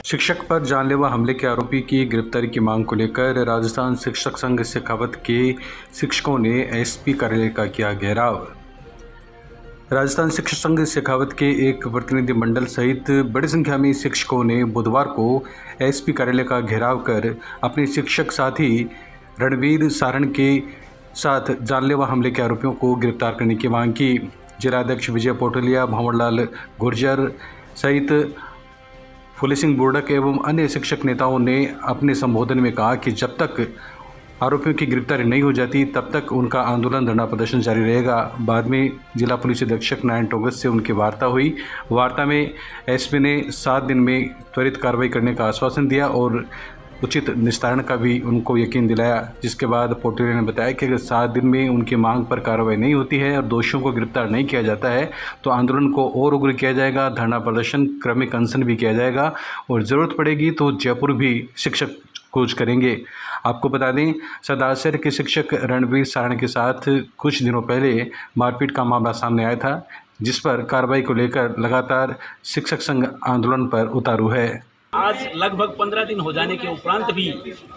शिक्षक पर जानलेवा हमले के आरोपी की गिरफ्तारी की मांग को लेकर राजस्थान शिक्षक संघ शेखावत के शिक्षकों ने एसपी कार्यालय का किया घेराव। राजस्थान शिक्षक संघ शेखावत के एक प्रतिनिधि मंडल सहित बड़ी संख्या में शिक्षकों ने बुधवार को एसपी कार्यालय का घेराव कर अपने शिक्षक साथी रणवीर सारण के साथ जानलेवा हमले के आरोपियों को गिरफ्तार करने की मांग की। जिलाध्यक्ष विजय पोटलिया, भंवरलाल गुर्जर सहित फुले सिंह बुर्डक एवं अन्य शिक्षक नेताओं ने अपने संबोधन में कहा कि जब तक आरोपियों की गिरफ्तारी नहीं हो जाती तब तक उनका आंदोलन धरना प्रदर्शन जारी रहेगा। बाद में जिला पुलिस अधीक्षक नारायण टोगस से उनकी वार्ता हुई। वार्ता में एसपी ने 7 दिन में त्वरित कार्रवाई करने का आश्वासन दिया और उचित निस्तारण का भी उनको यकीन दिलाया, जिसके बाद पोटलिया ने बताया कि अगर 7 दिन में उनकी मांग पर कार्रवाई नहीं होती है और दोषियों को गिरफ्तार नहीं किया जाता है तो आंदोलन को और उग्र किया जाएगा, धरना प्रदर्शन, क्रमिक अनशन भी किया जाएगा और ज़रूरत पड़ेगी तो जयपुर भी शिक्षक कूच करेंगे। आपको बता दें, सरदारसर के शिक्षक रणवीर सारण के साथ कुछ दिनों पहले मारपीट का मामला सामने आया था, जिस पर कार्रवाई को लेकर लगातार शिक्षक संघ आंदोलन पर उतारू है। आज लगभग 15 दिन हो जाने के उपरांत भी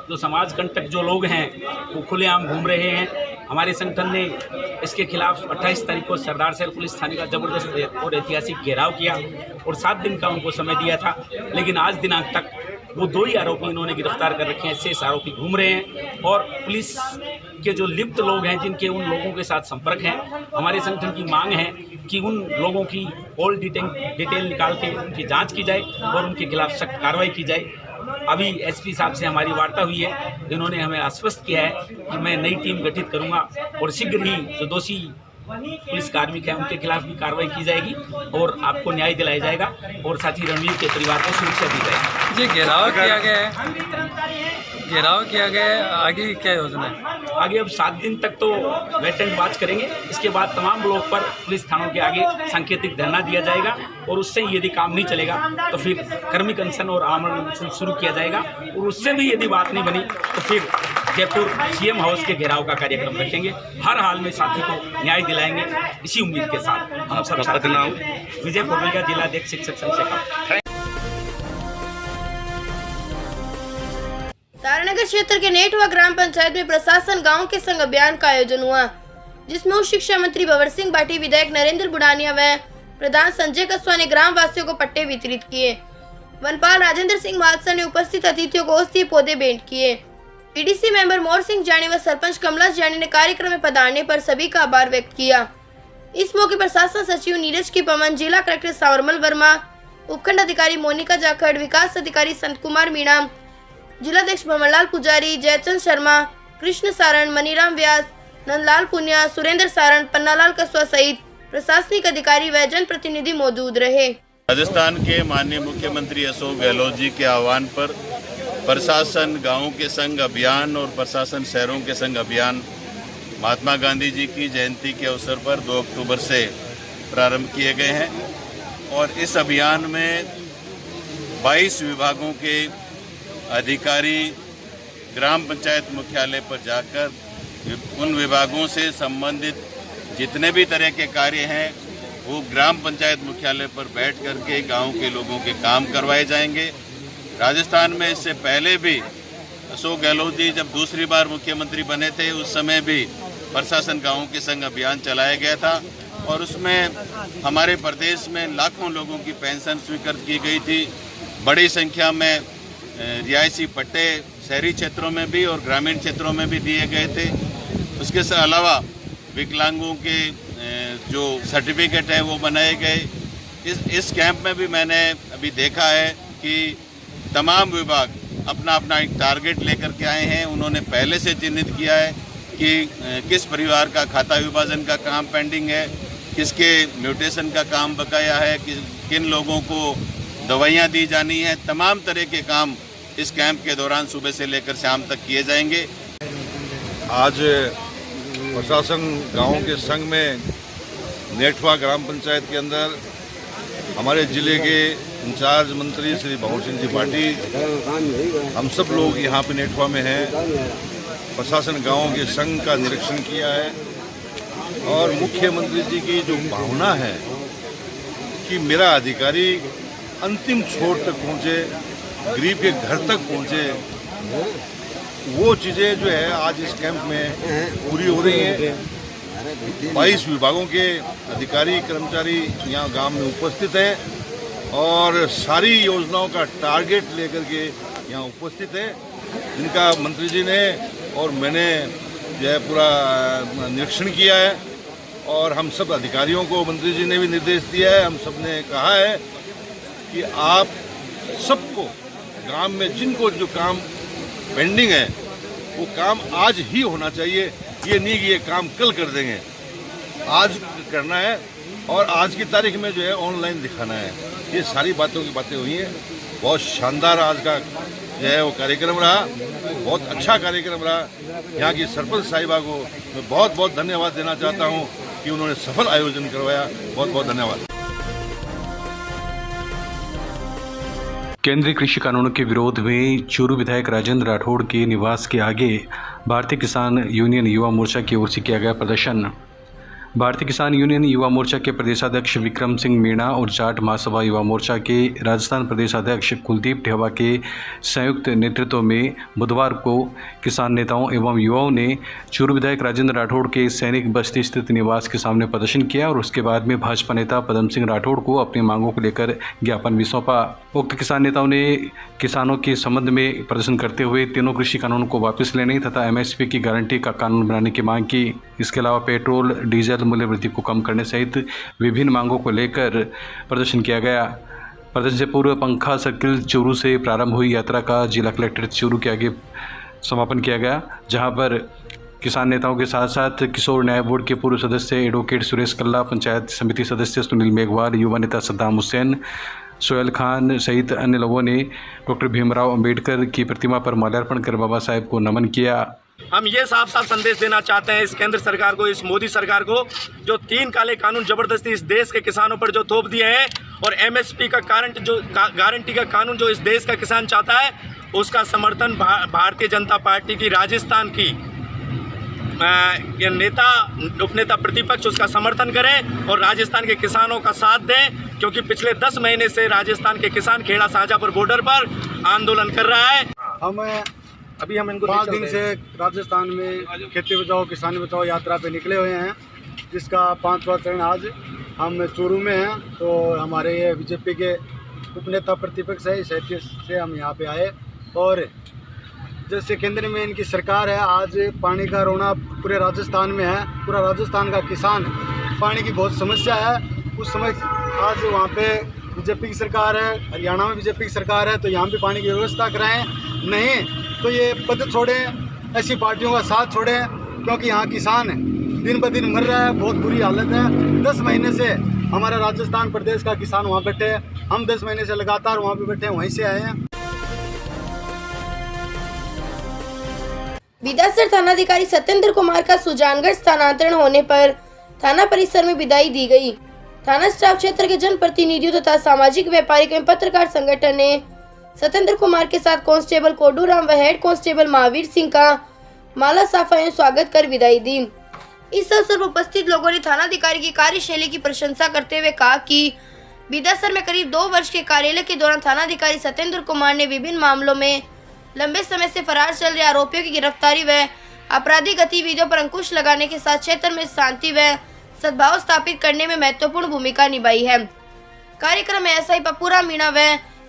जो समाज कंटक जो लोग हैं वो खुलेआम घूम रहे हैं। हमारे संगठन ने इसके खिलाफ 28 तारीख को सरदारसर पुलिस थाने का जबरदस्त और ऐतिहासिक घेराव किया और 7 दिन का उनको समय दिया था, लेकिन आज दिनांक तक वो 2 ही आरोपी इन्होंने गिरफ्तार कर रखे हैं। शेष आरोपी घूम रहे हैं और पुलिस के जो लिप्त लोग हैं, जिनके उन लोगों के साथ संपर्क हैं, हमारे संगठन की मांग है कि उन लोगों की ऑल डिटेल निकाल के उनकी जांच की जाए और उनके खिलाफ सख्त कार्रवाई की जाए। अभी एसपी साहब से हमारी वार्ता हुई है, जिन्होंने हमें आश्वस्त किया है कि मैं नई टीम गठित करूंगा और शीघ्र ही जो दोषी पुलिस कार्मिक हैं उनके खिलाफ भी कार्रवाई की जाएगी और आपको न्याय दिलाया जाएगा और साथ ही रणवीर के परिवार को सुरक्षा दी जाएगी। जी, घेराव किया गया है, आगे क्या योजना है? आगे अब 7 दिन तक तो वेट एंड वॉच करेंगे। इसके बाद तमाम ब्लॉक पर पुलिस थानों के आगे सांकेतिक धरना दिया जाएगा और उससे यदि काम नहीं चलेगा तो फिर कर्मिक अनशन और आमरण अनशन शुरू किया जाएगा और उससे भी यदि बात नहीं बनी तो फिर जयपुर सीएम हाउस के घेराव का कार्यक्रम रखेंगे। हर हाल में साथी को न्याय दिलाएंगे, इसी उम्मीद के साथ हम सब साथी हैं। विजय पोटलिया, जिलाध्यक्ष शिक्षक संघ शेखावत। तारानगर क्षेत्र के नेठवा ग्राम पंचायत में प्रशासन गांव के संग अभियान का आयोजन हुआ, जिसमें उच्च शिक्षा मंत्री भंवर सिंह भाटी, विधायक नरेंद्र बुढ़ानिया व प्रधान संजय कस्वा ने ग्राम वासियों को पट्टे वितरित किए। वनपाल राजेंद्र सिंह मालसा ने उपस्थित अतिथियों को औषधीय पौधे भेंट किए। पीडीसी मेंबर मोर सिंह जानी व सरपंच कमला जानी ने कार्यक्रम में पधारने पर सभी का आभार व्यक्त किया। इस मौके पर शासन सचिव नीरज की पवन, जिला कलेक्टर सावरमल वर्मा, उपखंड अधिकारी मोनिका जाखड़, विकास अधिकारी संत कुमार मीणा, जिलाध्यक्ष भंवरलाल पुजारी, जयचंद शर्मा, कृष्ण सारण, मनीराम व्यास, नंदलाल पुनिया, सुरेंद्र सारण, पन्नालाल कस्वा सहित प्रशासनिक अधिकारी व जनप्रतिनिधि मौजूद रहे। राजस्थान के माननीय मुख्यमंत्री अशोक गहलोत जी के आह्वान पर प्रशासन गांवों के संग अभियान और प्रशासन शहरों के संग अभियान महात्मा गांधी जी की जयंती के अवसर पर 2 अक्टूबर से प्रारंभ किए गए हैं और इस अभियान में 22 विभागों के अधिकारी ग्राम पंचायत मुख्यालय पर जाकर उन विभागों से संबंधित जितने भी तरह के कार्य हैं वो ग्राम पंचायत मुख्यालय पर बैठ करके गांव के लोगों के काम करवाए जाएंगे। राजस्थान में इससे पहले भी अशोक गहलोत जी जब दूसरी बार मुख्यमंत्री बने थे उस समय भी प्रशासन गाँव के संग अभियान चलाया गया था और उसमें हमारे प्रदेश में लाखों लोगों की पेंशन स्वीकृत की गई थी। बड़ी संख्या में रिहायशी पट्टे शहरी क्षेत्रों में भी और ग्रामीण क्षेत्रों में भी दिए गए थे। उसके अलावा विकलांगों के जो सर्टिफिकेट है वो बनाए गए। इस कैंप में भी मैंने अभी देखा है कि तमाम विभाग अपना अपना एक टारगेट लेकर के आए हैं। उन्होंने पहले से चिन्हित किया है कि किस परिवार का खाता विभाजन का काम पेंडिंग है, किसके म्यूटेशन का काम बकाया है, किन लोगों को दवाइयाँ दी जानी है। तमाम तरह के काम इस कैंप के दौरान सुबह से लेकर शाम तक किए जाएंगे। आज प्रशासन गांव के संघ में नेठवा ग्राम पंचायत के अंदर हमारे जिले के इंचार्ज मंत्री श्री भंवर सिंह जी भाटी, हम सब लोग यहाँ पे नेठवा में हैं। प्रशासन गांव के संघ का निरीक्षण किया है और मुख्यमंत्री जी की जो भावना है कि मेरा अधिकारी अंतिम छोर तक पहुँचे, गरीब के घर तक पहुंचे, वो चीज़ें जो है आज इस कैंप में पूरी हो रही हैं। 22 विभागों के अधिकारी कर्मचारी यहाँ गांव में उपस्थित हैं और सारी योजनाओं का टारगेट लेकर के यहाँ उपस्थित है, जिनका मंत्री जी ने और मैंने जो है पूरा निरीक्षण किया है। और हम सब अधिकारियों को मंत्री जी ने भी निर्देश दिया है, हम सब ने कहा है कि आप सबको गांव में जिनको जो काम पेंडिंग है वो काम आज ही होना चाहिए, ये नहीं कि ये काम कल कर देंगे, आज करना है और आज की तारीख में जो है ऑनलाइन दिखाना है। ये सारी बातें हुई हैं। बहुत शानदार आज का जो है वो कार्यक्रम रहा, बहुत अच्छा कार्यक्रम रहा। यहाँ की सरपंच साहिबा को मैं बहुत बहुत धन्यवाद देना चाहता हूँ कि उन्होंने सफल आयोजन करवाया। बहुत बहुत धन्यवाद। केंद्रीय कृषि कानूनों के विरोध में चूरू विधायक राजेंद्र राठौड़ के निवास के आगे भारतीय किसान यूनियन युवा मोर्चा की ओर से किया गया प्रदर्शन। भारतीय किसान यूनियन युवा मोर्चा के प्रदेशाध्यक्ष विक्रम सिंह मीणा और जाट महासभा युवा मोर्चा के राजस्थान प्रदेशाध्यक्ष कुलदीप ढेवा के संयुक्त नेतृत्व में बुधवार को किसान नेताओं एवं युवाओं ने चूरू विधायक राजेंद्र राठौड़ के सैनिक बस्ती स्थित निवास के सामने प्रदर्शन किया और उसके बाद में भाजपा नेता पदम सिंह राठौड़ को अपनी मांगों को लेकर ज्ञापन भी सौंपा। उक्त किसान नेताओं ने किसानों के संबंध में प्रदर्शन करते हुए तीनों कृषि कानूनों को वापस लेने तथा MSP की गारंटी का कानून बनाने की मांग की। इसके अलावा पेट्रोल डीजल मूल्य वृद्धि को कम करने सहित विभिन्न मांगों को लेकर प्रदर्शन किया गया। प्रदर्शन से पूर्व पंखा सर्किल चूरू से प्रारंभ हुई यात्रा का जिला कलेक्ट्रेट चूरू के आगे समापन किया गया, जहां पर किसान नेताओं के साथ साथ किशोर न्याय बोर्ड के पूर्व सदस्य एडवोकेट सुरेश कल्ला, पंचायत समिति सदस्य सुनील मेघवाल, युवा नेता सद्दाम हुसैन, सोहेल खान सहित अन्य लोगों ने डॉक्टर भीमराव अंबेडकर की प्रतिमा पर माल्यार्पण कर बाबा साहेब को नमन किया। हम ये साफ साफ संदेश देना चाहते हैं इस केंद्र सरकार को, इस मोदी सरकार को, जो 3 काले कानून जबरदस्ती इस देश के किसानों पर जो थोप दिए हैं और MSP का गारंटी का कानून जो इस देश का किसान चाहता है, उसका समर्थन भारतीय जनता पार्टी की राजस्थान की नेता उपनेता प्रतिपक्ष उसका समर्थन करें और राजस्थान के किसानों का साथ दें, क्योंकि पिछले 10 महीने से राजस्थान के किसान खेड़ा शाहजहाँपुर बॉर्डर पर आंदोलन कर रहा है। हम इनको 5 दिन से राजस्थान में खेती बचाओ किसानी बचाओ यात्रा पे निकले हुए हैं, जिसका 5वां चरण आज हम चूरू में हैं। तो हमारे ये बीजेपी के उपनेता प्रतिपक्ष है, इस हैसियत से हम यहाँ पे आए और जैसे केंद्र में इनकी सरकार है, आज पानी का रोना पूरे राजस्थान में है, पूरा राजस्थान का किसान पानी की बहुत समस्या है। उस समय आज वहाँ पे बीजेपी की सरकार है, हरियाणा में बीजेपी की सरकार है, तो यहाँ पे पानी की व्यवस्था कराएं, नहीं तो ये पद छोड़ें, ऐसी पार्टियों का साथ छोड़ें, क्योंकि यहाँ किसान दिन ब दिन मर रहा है, बहुत बुरी हालत है। 10 महीने से हमारा राजस्थान प्रदेश का किसान वहाँ बैठे हैं, हम 10 महीने से लगातार वहाँ पे बैठे हैं, वहीं से आए हैं। बिदासर थानाधिकारी सत्येंद्र कुमार का सुजानगढ़ स्थानांतरण होने पर थाना परिसर में विदाई दी गई। थाना स्टाफ क्षेत्र के जनप्रतिनिधियों तथा सामाजिक व्यापारिक एवं पत्रकार संगठन ने सत्येंद्र कुमार के साथ कांस्टेबल कोडूराम व हेड कांस्टेबल महावीर सिंह का माला साफा एवं स्वागत कर विदाई दी। इस अवसर पर उपस्थित लोगों ने थानाधिकारी की कार्यशैली की प्रशंसा करते हुए कहा कि बिदासर में करीब 2 वर्ष के कार्यालय के दौरान थानाधिकारी सत्येंद्र कुमार ने विभिन्न मामलों में लंबे समय से फरार चल रहे आरोपियों की गिरफ्तारी व आपराधिक गतिविधियों पर अंकुश लगाने के साथ क्षेत्र में शांति व सद्भाव स्थापित करने में महत्वपूर्ण भूमिका निभाई है। कार्यक्रम में एसआई पप्पूराम मीणा व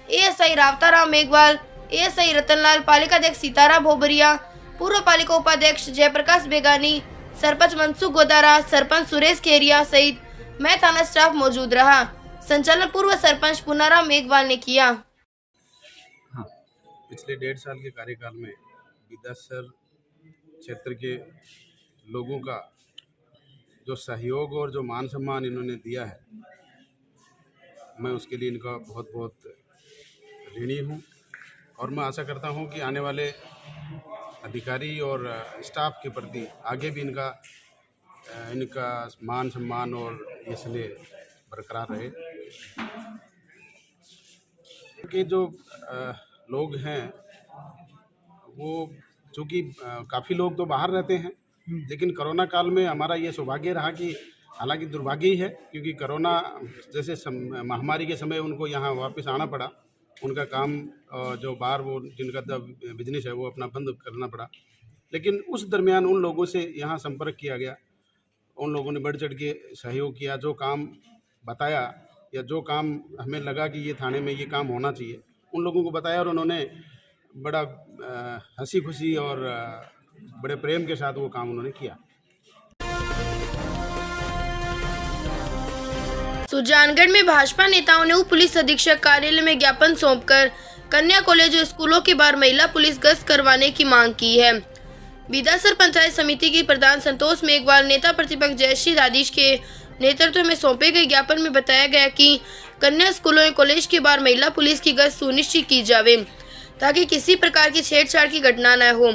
एएसआई रावताराम मेघवाल, एएसआई रतनलाल, पालिकाध्यक्ष सीताराम भोबरिया, पूर्व पालिका उपाध्यक्ष जयप्रकाश बेगानी, सरपंच मनसुख गोदारा, सरपंच सुरेश खेरिया सहित मैं थाना स्टाफ मौजूद रहा। संचालन पूर्व सरपंच पुनाराम मेघवाल ने किया। पिछले 1.5 साल के कार्यकाल में बिदासर क्षेत्र के लोगों का जो सहयोग और जो मान सम्मान इन्होंने दिया है, मैं उसके लिए इनका बहुत बहुत ऋणी हूँ और मैं आशा करता हूँ कि आने वाले अधिकारी और स्टाफ के प्रति आगे भी इनका मान सम्मान और इसलिए बरकरार रहे। कि जो लोग हैं वो चूँकि काफ़ी लोग तो बाहर रहते हैं, लेकिन कोरोना काल में हमारा ये सौभाग्य रहा कि हालांकि दुर्भाग्य ही है, क्योंकि कोरोना जैसे महामारी के समय उनको यहाँ वापस आना पड़ा, उनका काम जो बाहर वो जिनका बिजनेस है वो अपना बंद करना पड़ा। लेकिन उस दरमियान उन लोगों से यहाँ संपर्क किया गया, उन लोगों ने बढ़ चढ़ के सहयोग किया, जो काम बताया या जो काम हमें लगा कि ये थाने में ये काम होना चाहिए उन लोगों को बताया, और उन्होंने बड़ा हंसी खुशी और बड़े प्रेम के साथ वो काम उन्होंने किया। सुजानगढ़ में भाजपा नेताओं ने उप पुलिस अधीक्षक कार्यालय में ज्ञापन सौंपकर कन्या कॉलेज और स्कूलों के बाहर महिला पुलिस गश्त करवाने की मांग की है। बीदासर पंचायत समिति की प्रधान संतोष मेघवाल, नेता प्रतिपक्ष जयश्री दादीश के नेतृत्व में सौंपे गए ज्ञापन में बताया गया कि कन्या स्कूलों और कॉलेज के बाहर महिला पुलिस की गश्त सुनिश्चित की जावे ताकि किसी प्रकार की छेड़छाड़ की घटना न हो।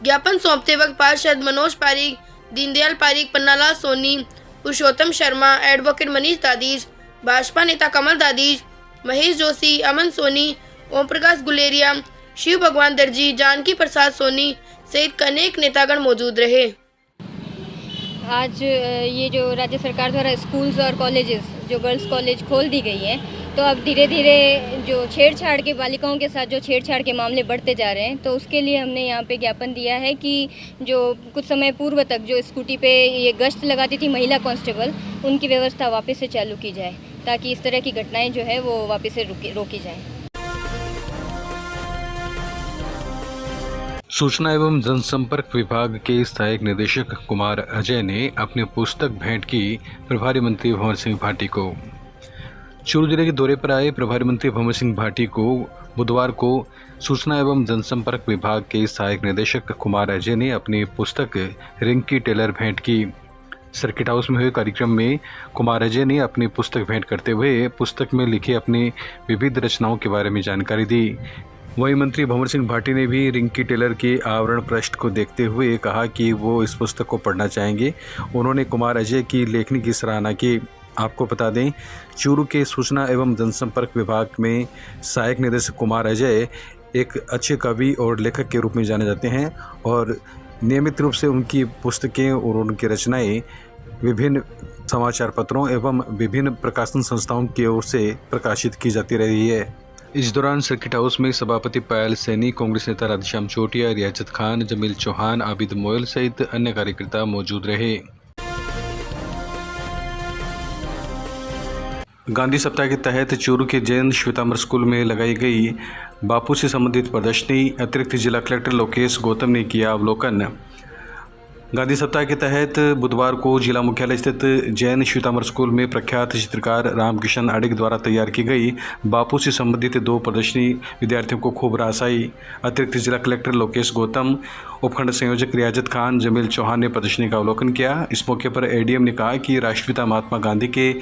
ज्ञापन सौंपते वक्त पार्षद मनोज पारीक, दीनदयाल पारीक, पन्नालाल सोनी, पुरुषोत्तम शर्मा, एडवोकेट मनीष दादीज, भाजपा नेता कमल दादीज, महेश जोशी, अमन सोनी, ओम प्रकाश गुलेरिया, शिव भगवान दर्जी, जानकी प्रसाद सोनी सहित अनेक नेतागण मौजूद रहे। आज ये जो राज्य सरकार द्वारा स्कूल्स और कॉलेजेस, जो गर्ल्स कॉलेज खोल दी गई है, तो अब धीरे धीरे जो छेड़छाड़ के बालिकाओं के साथ जो छेड़छाड़ के मामले बढ़ते जा रहे हैं, तो उसके लिए हमने यहाँ पे ज्ञापन दिया है कि जो कुछ समय पूर्व तक जो स्कूटी पे ये गश्त लगाती थी महिला कांस्टेबल, उनकी व्यवस्था वापस से चालू की जाए ताकि इस तरह की घटनाएं जो है वो वापस से रोकी जाएं। सूचना एवं जनसंपर्क विभाग के सहायक निदेशक कुमार अजय ने अपनी पुस्तक भेंट की प्रभारी मंत्री भंवर सिंह भाटी को। चूरू जिले के दौरे पर आए प्रभारी मंत्री भंवर सिंह भाटी को बुधवार को सूचना एवं जनसंपर्क विभाग के सहायक निदेशक कुमार अजय ने अपनी पुस्तक रिंकी टेलर भेंट की। सर्किट हाउस में हुए कार्यक्रम में कुमार अजय ने अपनी पुस्तक भेंट करते हुए पुस्तक में लिखी अपनी विविध रचनाओं के बारे में जानकारी दी। वहीं मंत्री भंवर सिंह भाटी ने भी रिंकी टेलर के आवरण पृष्ठ को देखते हुए कहा कि वो इस पुस्तक को पढ़ना चाहेंगे। उन्होंने कुमार अजय की लेखनी की सराहना की। आपको बता दें, चूरू के सूचना एवं जनसंपर्क विभाग में सहायक निदेशक कुमार अजय एक अच्छे कवि और लेखक के रूप में जाने जाते हैं और नियमित रूप से उनकी पुस्तकें और उनकी रचनाएं विभिन्न समाचार पत्रों एवं विभिन्न प्रकाशन संस्थाओं की ओर से प्रकाशित की जाती रही है। इस दौरान सर्किट हाउस में सभापति पायल सैनी, कांग्रेस नेता राधेश्याम चोटिया, रियाजत खान, जमील चौहान, आबिद मोयल सहित अन्य कार्यकर्ता मौजूद रहे। गांधी सप्ताह के तहत चूरू के जैन श्वेतांबर स्कूल में लगाई गई बापू से संबंधित प्रदर्शनी अतिरिक्त जिला कलेक्टर लोकेश गौतम ने किया अवलोकन। गांधी सप्ताह के तहत बुधवार को जिला मुख्यालय स्थित जैन श्वेतांबर स्कूल में प्रख्यात चित्रकार रामकिशन अडिग द्वारा तैयार की गई बापू से संबंधित 2 प्रदर्शनी विद्यार्थियों को खूब रास आई। अतिरिक्त जिला कलेक्टर लोकेश गौतम, उपखंड संयोजक रियाजत खान, जमील चौहान ने प्रदर्शनी का अवलोकन किया। इस मौके पर एडीएम ने कहा कि राष्ट्रपिता महात्मा गांधी के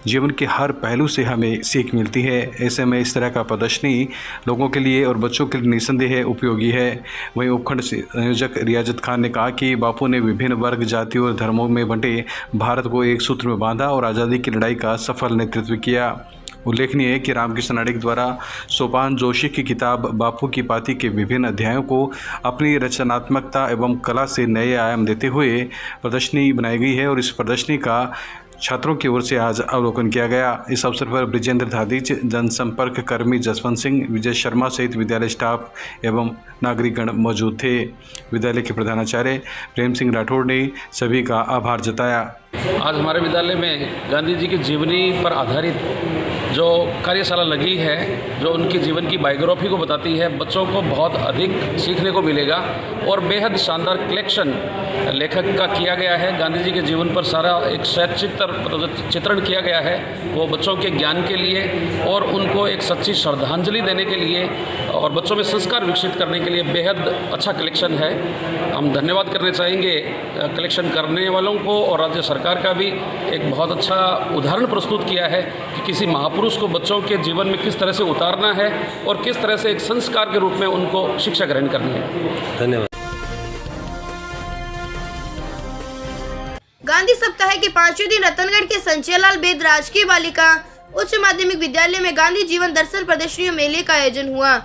जीवन के हर पहलू से हमें सीख मिलती है। ऐसे में इस तरह का प्रदर्शनी लोगों के लिए और बच्चों के लिए निस्संदेह उपयोगी है। वहीं उपखंड संयोजक रियाजत खान ने कहा कि बापू ने विभिन्न वर्ग, जातियों और धर्मों में बंटे भारत को एक सूत्र में बांधा और आज़ादी की लड़ाई का सफल नेतृत्व किया। उल्लेखनीय है कि रामकिशन अडिग द्वारा सोपान जोशी की किताब बापू की पाती के विभिन्न अध्यायों को अपनी रचनात्मकता एवं कला से नए आयाम देते हुए प्रदर्शनी बनाई गई है और इस प्रदर्शनी का छात्रों की ओर से आज अवलोकन किया गया। इस अवसर पर ब्रिजेंद्र धादीज, जनसंपर्क कर्मी जसवंत सिंह, विजय शर्मा सहित विद्यालय स्टाफ एवं नागरिकगण मौजूद थे। विद्यालय के प्रधानाचार्य प्रेम सिंह राठौड़ ने सभी का आभार जताया। आज हमारे विद्यालय में गांधी जी की जीवनी पर आधारित जो कार्यशाला लगी है, जो उनकी जीवन की बायोग्राफी को बताती है, बच्चों को बहुत अधिक सीखने को मिलेगा और बेहद शानदार कलेक्शन लेखक का किया गया है। गांधी जी के जीवन पर सारा एक सचित्र चित्रण किया गया है, वो बच्चों के ज्ञान के लिए और उनको एक सच्ची श्रद्धांजलि देने के लिए और बच्चों में संस्कार विकसित करने के लिए बेहद अच्छा कलेक्शन है। हम धन्यवाद करना चाहेंगे कलेक्शन करने वालों को और राज्य सरकार का भी एक बहुत अच्छा उदाहरण प्रस्तुत किया है कि किसी महापुरुष को बच्चों के जीवन में किस तरह से उतारना है और किस तरह से एक संस्कार के रूप में उनको शिक्षा ग्रहण करनी है। धन्यवाद। गांधी सप्ताह के 5वें दिन रतनगढ़ के संचयलाल बेद राजकीय बालिका उच्च माध्यमिक विद्यालय में गांधी जीवन दर्शन प्रदर्शनी मेले का आयोजन हुआ।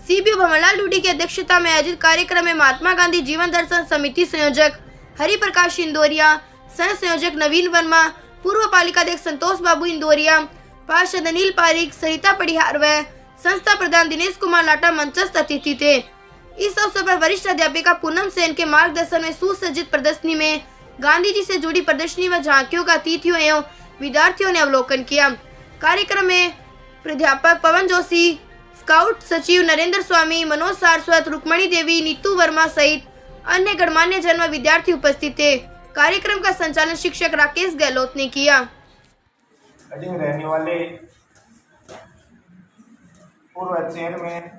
सीपीओ भंवरलाल डूडी की अध्यक्षता में आयोजित कार्यक्रम में महात्मा गांधी जीवन दर्शन समिति संयोजक हरि प्रकाश इंदौरिया, सह संयोजक नवीन वर्मा, पूर्व पालिका अध्यक्ष संतोष बाबू इंदौरिया, पार्षद अनिल पारिक, सरिता पड़िहार व संस्था प्रधान दिनेश कुमार लाटा मंचस्थ अतिथि थे। इस अवसर पर वरिष्ठ अध्यापिका पूनम सेन के मार्गदर्शन में सुसज्जित प्रदर्शनी में गांधी जी से जुड़ी प्रदर्शनी व झांकियों का अतिथियों एवं विद्यार्थियों ने अवलोकन किया। कार्यक्रम में प्राध्यापक पवन जोशी, स्काउट सचिव नरेंद्र स्वामी, मनोज सारस्वत, रुक्मणी देवी, नीतू वर्मा सहित अन्य गणमान्य जन व विद्यार्थी उपस्थित थे। कार्यक्रम का संचालन शिक्षक राकेश गहलोत ने किया। रहने वाले पूर्व चेयरमैन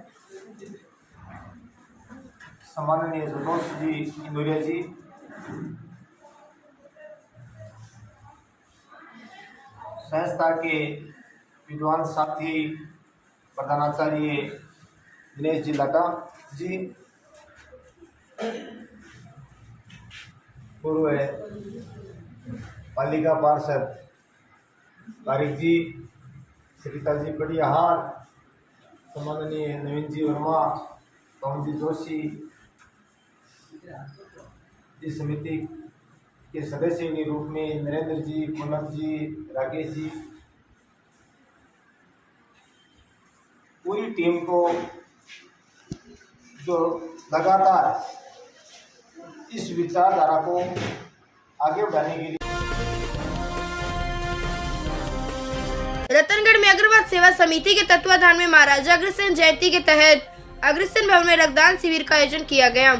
सम्माननीय संतोष जी इंदौरिया जी, संस्था के विद्वान साथी प्रधानाचार्य दिनेश जी लाटा जी, पूर्व पालिका पार्षद तारिक जी, सरिता जी पड़ियाहार, सम्माननीय नवीन जी वर्मा, पवन जी जोशी, इस समिति के सदस्य के रूप में नरेंद्र जी, पूनम जी, राकेश जी, पूरी टीम को जो लगातार इस विचारधारा को आगे बढ़ाने के लिए। रतनगढ़ में अग्रवाल सेवा समिति के तत्वाधान में महाराजा अग्रसेन जयंती के तहत अग्रसेन भवन में रक्तदान शिविर का आयोजन किया गया।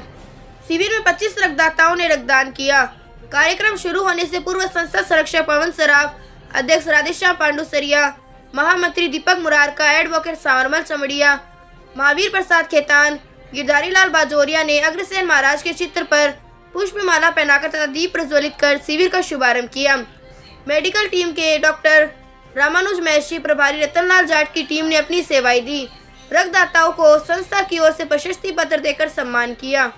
शिविर में 25 रक्तदाताओं ने रक्तदान किया। कार्यक्रम शुरू होने से पूर्व संसद संरक्षक पवन सराफ, अध्यक्ष राधेश्याम पांडुसरिया, महामंत्री दीपक मुरारका, एडवोकेट सांवरमल चमड़िया, महावीर प्रसाद खेतान, गिरधारी लाल बाजोरिया ने अग्रसेन महाराज के चित्र पर पुष्पमाला पहनाकर तथा दीप प्रज्वलित कर शिविर का शुभारंभ किया। मेडिकल टीम के डॉक्टर रामानुज महर्षि, प्रभारी रतनलाल जाट की टीम ने अपनी सेवाएं दी। रक्तदाताओं को संस्था की ओर से प्रशस्ति पत्र देकर सम्मान किया।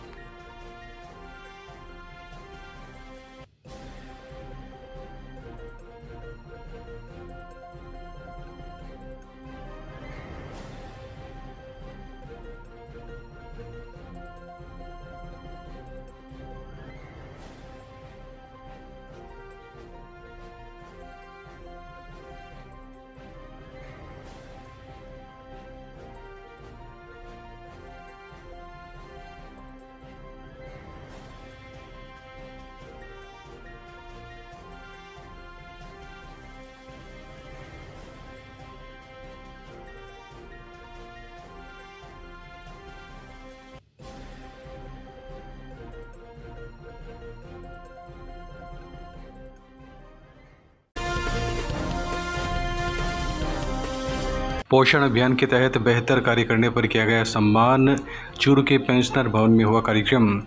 पोषण अभियान के तहत बेहतर कार्य करने पर किया गया सम्मान। चूरू के पेंशनर भवन में हुआ कार्यक्रम।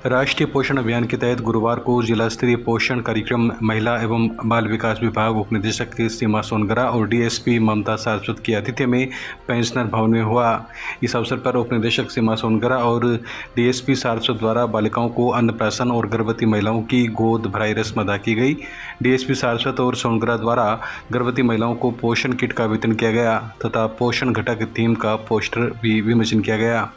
राष्ट्रीय पोषण अभियान के तहत गुरुवार को जिला स्तरीय पोषण कार्यक्रम महिला एवं बाल विकास विभाग उपनिदेशक सीमा सोनगरा और डीएसपी ममता सारस्वत की आतिथ्य में पेंशनर भवन में हुआ। इस अवसर पर उपनिदेशक सीमा सोनगरा और डीएसपी सारस्वत द्वारा बालिकाओं को अन्नप्राशन और गर्भवती महिलाओं की गोद भराई रस्म अदा की गई। डीएसपी सारस्वत और सोनगरा द्वारा गर्भवती महिलाओं को पोषण किट का वितरण किया गया तथा पोषण घटक थीम का पोस्टर भी विमोचन किया गया।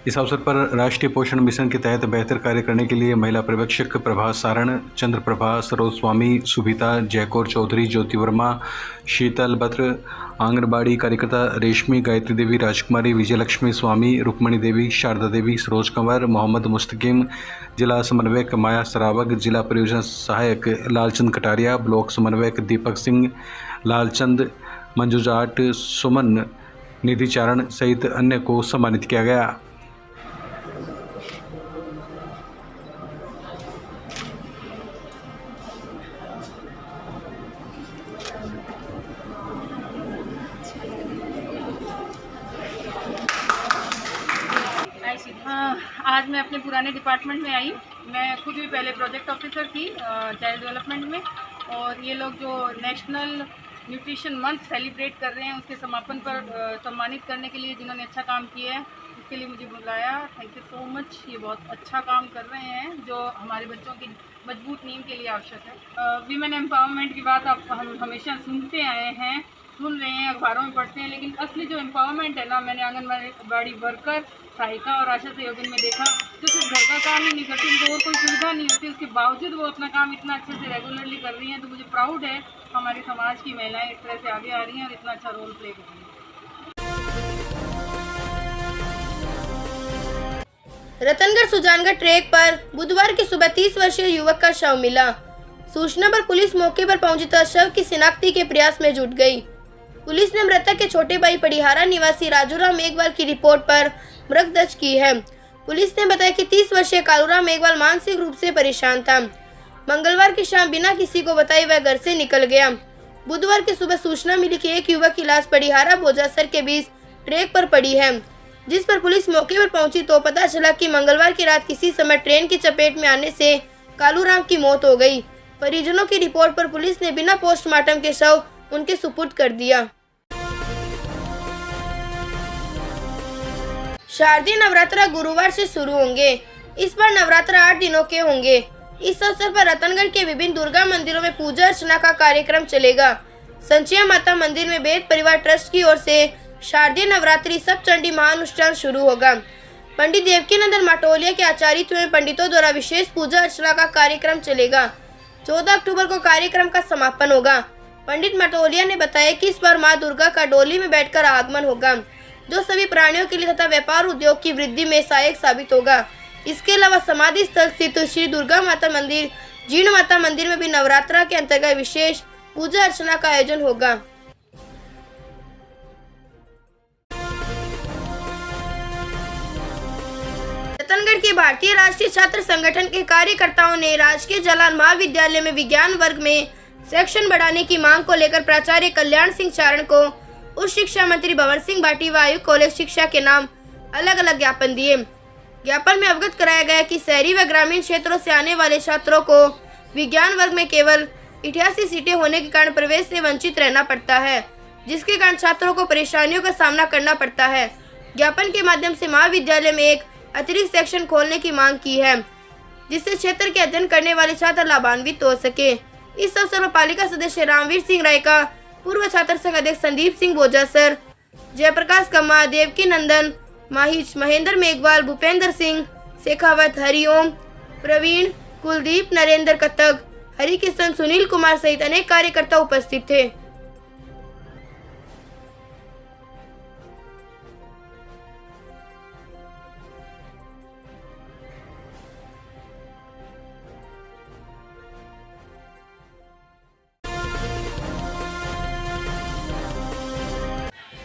इस अवसर पर राष्ट्रीय पोषण मिशन के तहत बेहतर कार्य करने के लिए महिला पर्यवेक्षक प्रभा सारण, चंद्रप्रभा, सरोज स्वामी, सुभिता, जयकौर चौधरी, ज्योति वर्मा, शीतल बत्र, आंगनबाड़ी कार्यकर्ता रेशमी, गायत्री देवी, राजकुमारी, विजयलक्ष्मी स्वामी, रुक्मणी देवी, शारदा देवी, सरोज कंवर, मोहम्मद मुस्तकिम, जिला समन्वयक माया सरावग, जिला परियोजना सहायक लालचंद कटारिया, ब्लॉक समन्वयक दीपक सिंह, लालचंद, मंजू जाट, सुमन, निधि चारण सहित अन्य को सम्मानित किया गया। आज मैं अपने पुराने डिपार्टमेंट में आई। मैं खुद भी पहले प्रोजेक्ट ऑफिसर थी चाइल्ड डेवलपमेंट में, और ये लोग जो नेशनल न्यूट्रिशन मंथ सेलिब्रेट कर रहे हैं उसके समापन पर सम्मानित करने के लिए जिन्होंने अच्छा काम किया है उसके लिए मुझे बुलाया। Thank you so much. ये बहुत अच्छा काम कर रहे हैं जो हमारे बच्चों की मजबूत नींव के लिए आवश्यक है। वीमेन एम्पावरमेंट की बात आप हम हमेशा सुनते आए हैं, सुन रहे हैं, अखबारों में पढ़ते हैं, लेकिन असली जो एम्पावरमेंट है ना, मैंने आंगनबाड़ी वर्कर, सहायिका और आशा सहयोगिन में देखा तो सिर्फ घर का काम ही नहीं करती, उनको और कोई सुविधा नहीं होती, उसके बावजूद वो अपना काम इतना अच्छे से रेगुलरली कर रही हैं। तो मुझे प्राउड है हमारे समाज की महिलाएं इस तरह से आगे आ रही हैं और इतना अच्छा रोल प्ले कर रही हैं। रतनगढ़ सुजानगढ़ ट्रैक पर बुधवार की सुबह 30 वर्षीय युवक का शव मिला। सूचना पर पुलिस मौके पर पहुंची तो शव की शिनाख्ती के प्रयास में जुट गई। पुलिस ने मृतक के छोटे भाई पड़िहारा निवासी राजूराम मेघवाल की रिपोर्ट पर मृत दर्ज की है। पुलिस ने बताया कि 30 वर्षीय कालूराम मेघवाल मानसिक रूप से परेशान था। मंगलवार की शाम बिना किसी को बताए वह घर से निकल गया। बुधवार की सुबह सूचना मिली कि एक युवक की लाश पड़िहारा बोजासर के बीच ट्रैक पर पड़ी है, जिस पर पुलिस मौके पर पहुंची तो पता चला कि मंगलवार की रात किसी समय ट्रेन की चपेट में आने से कालूराम की मौत हो गई। परिजनों की रिपोर्ट पर पुलिस ने बिना पोस्टमार्टम के शव उनके सुपुर्द कर दिया। शारदीय नवरात्र गुरुवार से शुरू होंगे। इस बार नवरात्र 8 दिनों के होंगे। इस अवसर पर रतनगढ़ के विभिन्न दुर्गा मंदिरों में पूजा अर्चना का कार्यक्रम चलेगा। संचय माता मंदिर में बेद परिवार ट्रस्ट की ओर से शारदीय नवरात्रि सप्तचंडी महानुष्ठान शुरू होगा। पंडित देवकीनंदन माटोलिया के आचार्यत्व में पंडितों द्वारा विशेष पूजा अर्चना का कार्यक्रम चलेगा। 14 अक्टूबर को कार्यक्रम का समापन होगा। पंडित माटोलिया ने बताया कि इस बार मां दुर्गा का डोली में बैठकर आगमन होगा, जो सभी प्राणियों के लिए तथा व्यापार उद्योग की वृद्धि में सहायक साबित होगा। इसके अलावा समाधि स्थल स्थित श्री दुर्गा माता मंदिर, जीर्ण माता मंदिर में भी नवरात्रा के अंतर्गत विशेष पूजा अर्चना का आयोजन होगा। रतनगढ़ के भारतीय राष्ट्रीय छात्र संगठन के कार्यकर्ताओं ने राजकीय जलान महाविद्यालय में विज्ञान वर्ग में सेक्शन बढ़ाने की मांग को लेकर प्राचार्य कल्याण सिंह चारण को उच्च शिक्षा मंत्री भंवर सिंह भाटी व आयुक्त कॉलेज शिक्षा के नाम अलग अलग ज्ञापन दिए। ज्ञापन में अवगत कराया गया कि शहरी व ग्रामीण क्षेत्रों से आने वाले छात्रों को विज्ञान वर्ग में केवल 88 सीटें होने के कारण प्रवेश से वंचित रहना पड़ता है, जिसके कारण छात्रों को परेशानियों का सामना करना पड़ता है। ज्ञापन के माध्यम से महाविद्यालय में एक अतिरिक्त सेक्शन खोलने की मांग की है, जिससे क्षेत्र के अध्ययन करने वाले छात्र लाभान्वित हो सके। इस अवसर पर पालिका सदस्य रामवीर सिंह राय का, पूर्व छात्र संघ अध्यक्ष संदीप सिंह बोजासर, जयप्रकाश कम्मा, देवकी नंदन माहिच, महेंद्र मेघवाल, भूपेंद्र सिंह शेखावत, हरिओम, प्रवीण, कुलदीप, नरेंद्र कथक, हरिकिशन, सुनील कुमार सहित अनेक कार्यकर्ता उपस्थित थे।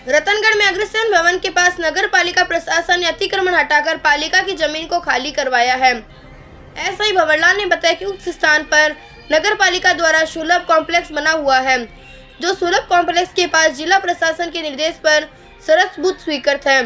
रतनगढ़ में अग्रसेन भवन के पास नगर पालिका प्रशासन ने अतिक्रमण हटाकर पालिका की जमीन को खाली करवाया है। एसआई भंवरलाल ने बताया कि उक्त स्थान पर नगर पालिका द्वारा सुलभ कॉम्प्लेक्स बना हुआ है, जो सुलभ कॉम्प्लेक्स के पास जिला प्रशासन के निर्देश पर सरस बूथ स्वीकृत है।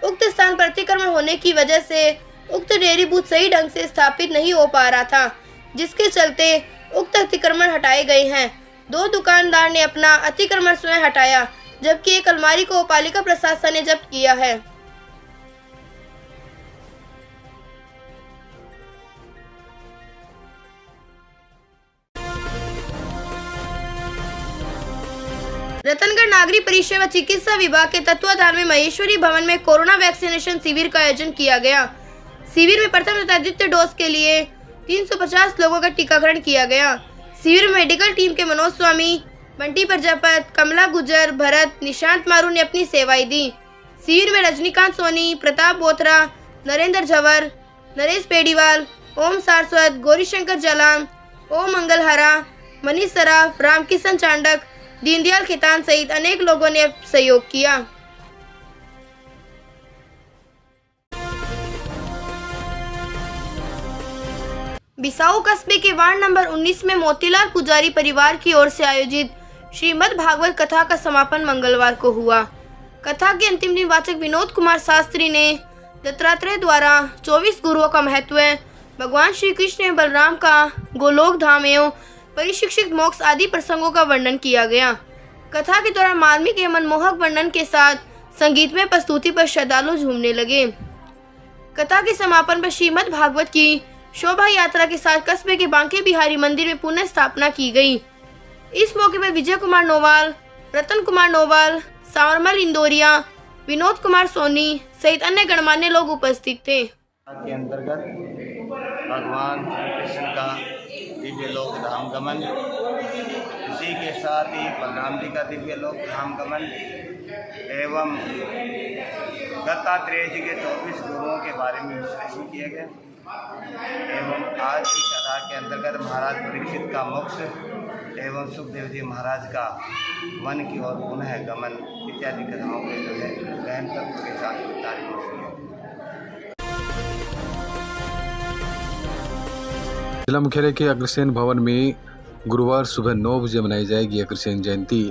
उक्त स्थान पर अतिक्रमण होने की वजह से उक्त डेयरी बूथ सही ढंग से स्थापित नहीं हो पा रहा था, जिसके चलते उक्त अतिक्रमण हटाए गए हैं। 2 दुकानदार ने अपना अतिक्रमण स्वयं हटाया, जबकि एक अलमारी को पालिका प्रशासन ने जब्त किया है। रतनगढ़ नागरिक परिषद व चिकित्सा विभाग के तत्वाधान में महेश्वरी भवन में कोरोना वैक्सीनेशन शिविर का आयोजन किया गया। शिविर में प्रथम तथा द्वितीय डोज के लिए 350 लोगों का टीकाकरण किया गया। शिविर में मेडिकल टीम के मनोज स्वामी, बंटी प्रजापत, कमला गुजर, भरत, निशांत मारू ने अपनी सेवाएं दी। शिविर में रजनीकांत सोनी, प्रताप बोथरा, नरेंद्र झवर, नरेश पेड़ीवाल, ओम सारस्वत, गौरीशंकर जलाम, ओम मंगलहरा, मनीष सराफ, रामकिशन चांडक, दीनदयाल खेतान सहित अनेक लोगों ने सहयोग किया। बिसाऊ कस्बे के वार्ड नंबर 19 में मोतीलाल पुजारी परिवार की ओर से आयोजित श्रीमद् भागवत कथा का समापन मंगलवार को हुआ। कथा के अंतिम दिन वाचक विनोद कुमार शास्त्री ने दत्तात्रेय द्वारा 24 गुरुओं का महत्व, भगवान श्री कृष्ण एवं बलराम का गोलोक धाम एवं परिशिक्षित मोक्ष आदि प्रसंगों का वर्णन किया गया। कथा के दौरान मार्मिक एवं मनमोहक वर्णन के साथ संगीतमय प्रस्तुति पर श्रद्धालु झूमने लगे। कथा के समापन पर श्रीमद् भागवत की शोभा यात्रा के साथ कस्बे के बांके बिहारी मंदिर में पुनः स्थापना की गई। इस मौके पर विजय कुमार नोवाल, रतन कुमार नोवाल, सावरमल इंदौरिया, विनोद कुमार सोनी सहित अन्य गणमान्य लोग उपस्थित थे। के अंतर्गत भगवान कृष्ण का दिव्य लोक धाम गमन, इसी इसी के साथ ही बलराम जी का दिव्य लोक धाम गमन एवं दत्तात्रेय जी के 24 गुरुओं के बारे में विश्लेषण किया गया एवं आज की कथा के अंतर्गत महाराज परीक्षित का मोक्ष एवं सुखदेव जी महाराज का वन की ओर पुनः गमन इत्यादि कथाओं के जो है गहन तत्व के साथ तारीफ की है। जिला मुख्यालय के अग्रसेन भवन में गुरुवार सुबह 9 बजे मनाई जाएगी अग्रसेन जयंती।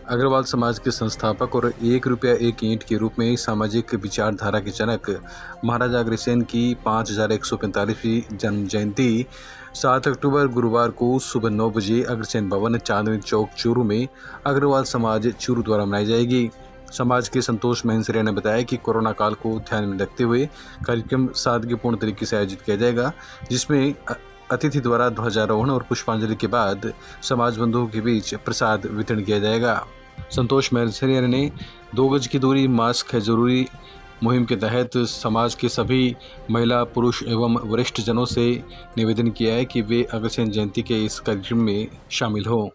अग्रवाल समाज के संस्थापक और 1 रुपया 1 ईंट के रूप में सामाजिक विचारधारा के जनक महाराजा अग्रसेन की 5145वीं जन्म जयंती 7 अक्टूबर गुरुवार को सुबह 9 बजे अग्रसेन भवन चांदनी चौक चूरू में अग्रवाल समाज चूरू द्वारा मनाई जाएगी। समाज के संतोष महंसरिया ने बताया कि कोरोना काल को ध्यान में रखते हुए कार्यक्रम सादगीपूर्ण तरीके से आयोजित किया जाएगा, जिसमें अतिथि द्वारा ध्वजारोहण और पुष्पांजलि के बाद समाज बंधुओं के बीच प्रसाद वितरण किया जाएगा। संतोष महंसरिया ने 2 गज की दूरी, मास्क है जरूरी मुहिम के तहत समाज के सभी महिला, पुरुष एवं वरिष्ठ जनों से निवेदन किया है कि वे अग्रसेन जयंती के इस कार्यक्रम में शामिल हों।